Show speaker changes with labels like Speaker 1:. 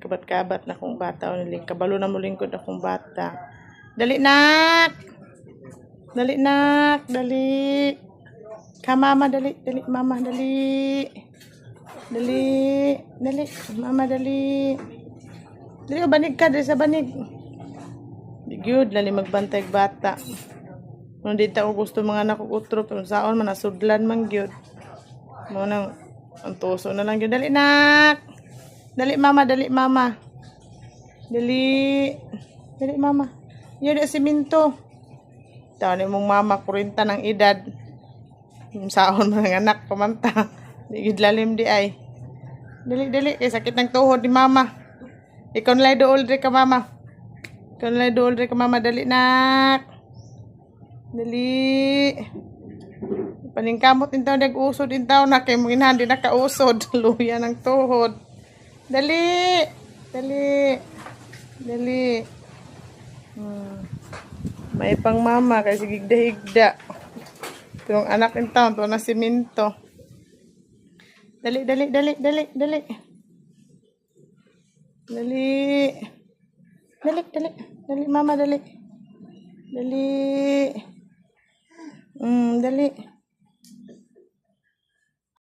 Speaker 1: Kabat-kabat na kong bata. Kabalo na mulingkod akong bata. Dali, nak! Dali, nak! Dali! Ka, mama, dali. Dali, mama, dali. Dali. Dali. Mama, dali. Dali, banig ka. Dali sa banig. Di gyud lali magbantay bata. Kung di ta ko gusto mga anak ko utrop, saon man nasudlan man gyud. Mo nang ang tuso na lang gyud. Dali, nak. Dali, mama, dali, mama. Dali. Dali, mama. Yun na siminto. Tawag mong mama 40 ng edad. Saon man ng anak pamanta. Di gyud lalim di ay. Dali, dali kay sakit ng tuhod ni mama. Ikaw nalay dool dre ka mama. Ikaw nalay dool dre ka mama. Dali, nak. Dali. Paningkamot din tayo, nag-usod din tayo na kay mga hindi nakausod. Luya ng tuhod. Dali. Dali. Dali. May pang mama kasi higda-higda. Itong anak din tayo, ito na siminto. Dali, dali, dali, dali, dali. Dali. Dali, dali. Dali, mama, dali. Dali. Dali.